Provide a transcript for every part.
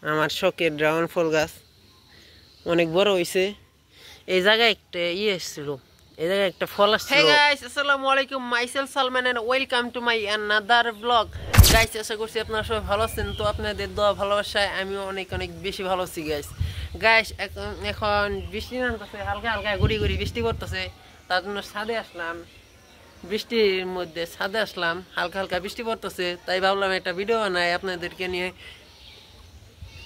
আমার শখের ড্রাগন ফল গাছ অনেক বড় হয়েছে। এই জায়গায় একটা এসেছিল, এই জায়গায় একটা ফল আসছিল। Hey guys, আসসালামু আলাইকুম, myself Salman and welcome to my another blog. Guys, আশা করছি আপনারা সবাই ভালো আছেন। তো আপনাদের দোয়া ভালোবাসায় আমিও অনেক অনেক বেশি ভালো আছি গাইস। গাইস, এখন বৃষ্টি নামতেছে, হালকা হালকা গুড়ি গুড়ি বৃষ্টি পড়তেছে, তার জন্য ছাদে আসলাম। বৃষ্টির মধ্যে ছাদে আসলাম, হালকা হালকা বৃষ্টি পড়তেছে, তাই ভাবলাম একটা ভিডিও বানাই আপনাদেরকে নিয়ে।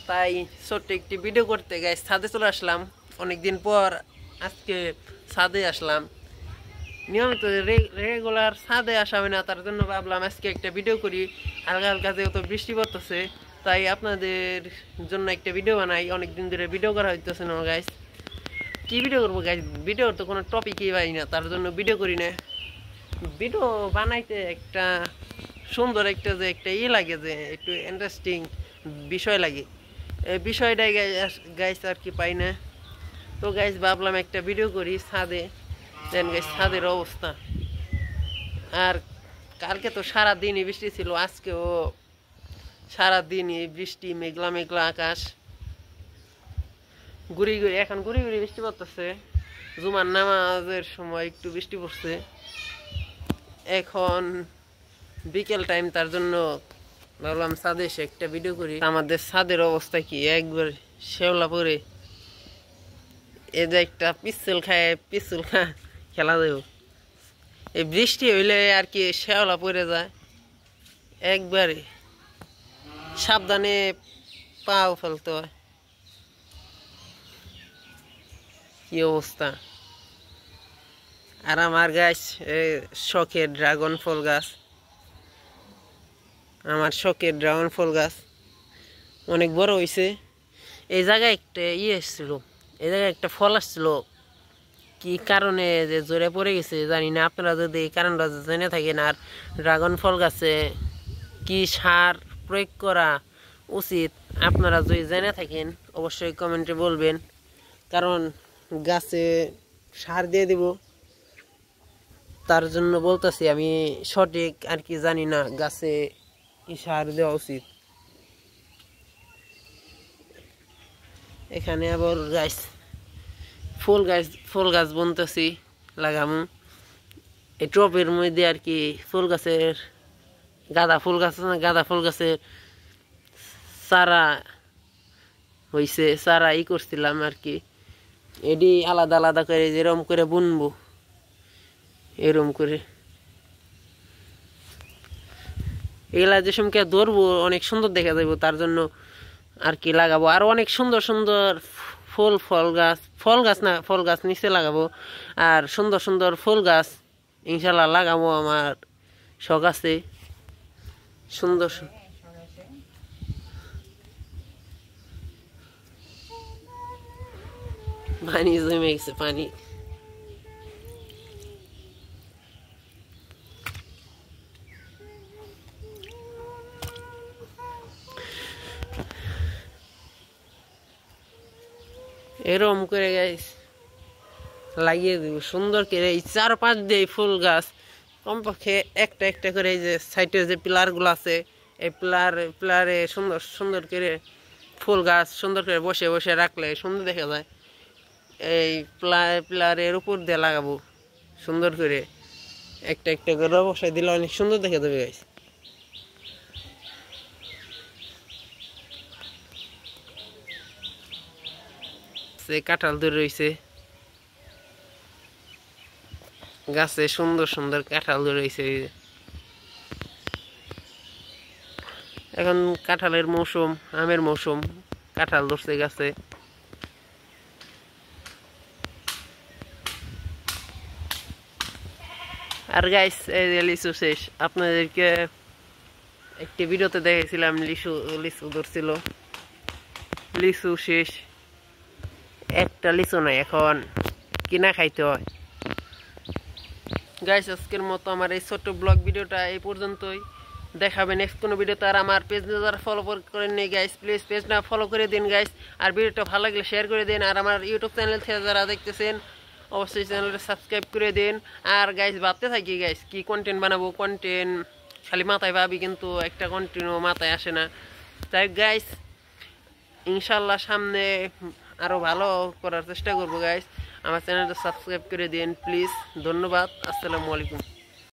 তাই ছোট্ট একটি ভিডিও করতে গাইস ছাদে চলে আসলাম অনেকদিন পর। আজকে ছাদে আসলাম, নিয়মিত রেগুলার ছাদে আসা হয় না, তার জন্য ভাবলাম আজকে একটা ভিডিও করি। হালকা হালকা যেহেতু বৃষ্টি পড়তেছে, তাই আপনাদের জন্য একটা ভিডিও বানাই। অনেকদিন ধরে ভিডিও করা হইতেছে না গাইস। কি ভিডিও করবো গাইস, ভিডিওর তো কোনো টপিকই পাই না, তার জন্য ভিডিও করি না। ভিডিও বানাইতে একটা সুন্দর একটা যে একটা লাগে, যে একটু ইন্টারেস্টিং বিষয় লাগে, এই বিষয়টাই গাইস আর কি পাই না। তো গাইস ভাবলাম একটা ভিডিও করি ছাদে। দেন গাইস ছাদের অবস্থা, আর কালকে তো সারাদিনই বৃষ্টি ছিল, আজকেও সারাদিনই বৃষ্টি, মেঘলা মেঘলা আকাশ, গুড়ি গুড়ি এখন গুড়ি গুড়ি বৃষ্টি পড়তেছে। জুমার নামাজের সময় একটু বৃষ্টি পড়ছে, এখন বিকেল টাইম, তার জন্য ভাবলাম ছাদে এসে একটা ভিডিও করি। আমাদের ছাদের অবস্থা কি, একবার শেওলা পরে এই যে একটা পিস্তল খেলা দেব। এই বৃষ্টি হইলে আর কি শেওলা পরে যায়, একবারে সাবধানে পাও ফেলতে হয়। কি অবস্থা। আর আমার গাছ শখের ড্রাগন ফল গাছ, আমার শখের ড্রাগন ফল গাছ অনেক বড় হয়েছে। এই জায়গায় একটা এসেছিল, এই জায়গায় একটা ফল আসছিল, কি কারণে যে জোরে পড়ে গেছে জানি না। আপনারা যদি এই কারণটা জেনে থাকেন, আর ড্রাগন ফল গাছে কি সার প্রয়োগ করা উচিত আপনারা যদি জেনে থাকেন, অবশ্যই কমেন্টে বলবেন। কারণ গাছে সার দিয়ে দিব, তার জন্য বলতেছি। আমি সঠিক আর কি জানি না গাছে কি সার দেওয়া উচিত। এখানে আবার গাছ ফুল গাছ বুনতেছি, লাগামু এই টবের মধ্যে আর কি। ফুল গাছের গাঁদা ফুল গাছ আছে না, গাঁদা ফুল গাছের চারা হয়েছে, চারা করছিলাম আর কি। এটি আলাদা আলাদা করে যেরকম করে বুনবো, এরকম করে এগুলা যে সময় ধরবো অনেক সুন্দর দেখা যাবো, তার জন্য আর কি লাগাবো। আর অনেক সুন্দর সুন্দর ফল গাছ নিচে লাগাবো, আর সুন্দর সুন্দর ফুল গাছ ইনশাল্লাহ লাগাবো। আমার শখ আছে সুন্দর। পানি জমে গেছে, পানি। এরকম করে গাছ লাগিয়ে দিব সুন্দর করে। এই 4-5 দিয়ে ফুল গাছ কমপক্ষে একটা একটা করে, এই যে সাইডে যে পিলার গুলো আছে, এই পিলারে সুন্দর সুন্দর করে ফুল গাছ সুন্দর করে বসে বসে রাখলে সুন্দর দেখা যায়। এই পিলারের উপর দিয়ে লাগাবো সুন্দর করে, একটা একটা করে বসাই দিলে অনেক সুন্দর দেখা যাবে গাছ। কাঁঠাল ধরে রয়েছে গাছে, সুন্দর সুন্দর কাঁঠাল ধরে রয়েছে। এখন কাঁঠালের মৌসুম, আমের মৌসুম, কাঁঠাল ধরছে গাছে। আর গাইস এই যে লিচু শেষ, আপনাদেরকে একটি ভিডিওতে দেখেছিলাম লিচু ধরছিল, লিচু শেষ, একটা লিচু নাই, এখন কিনা খাইতে হয়। গাইস আজকের মতো আমার এই ছোট্ট ব্লগ ভিডিওটা এই পর্যন্তই। দেখাবে নেক্সট কোনো ভিডিওতে। আর আমার পেজ যারা ফলো করেন নি গাইস, প্লিজ পেজটা ফলো করে দিন গাইস। আর ভিডিওটা ভালো লাগলে শেয়ার করে দিন। আর আমার ইউটিউব চ্যানেল থেকে যারা দেখতেছেন অবশ্যই চ্যানেলটা সাবস্ক্রাইব করে দিন। আর গাইস ভাবতে থাকি গাইস কি কন্টেন্ট বানাবো, কন্টেন্ট খালি মাথায় ভাবি, কিন্তু একটা কন্টেন্টও মাথায় আসে না। তাই গাইস ইনশাআল্লাহ সামনে আরো ভালো করার চেষ্টা করব গাইস। আমার চ্যানেলটা সাবস্ক্রাইব করে দিন প্লিজ। ধন্যবাদ। আসসালামু আলাইকুম।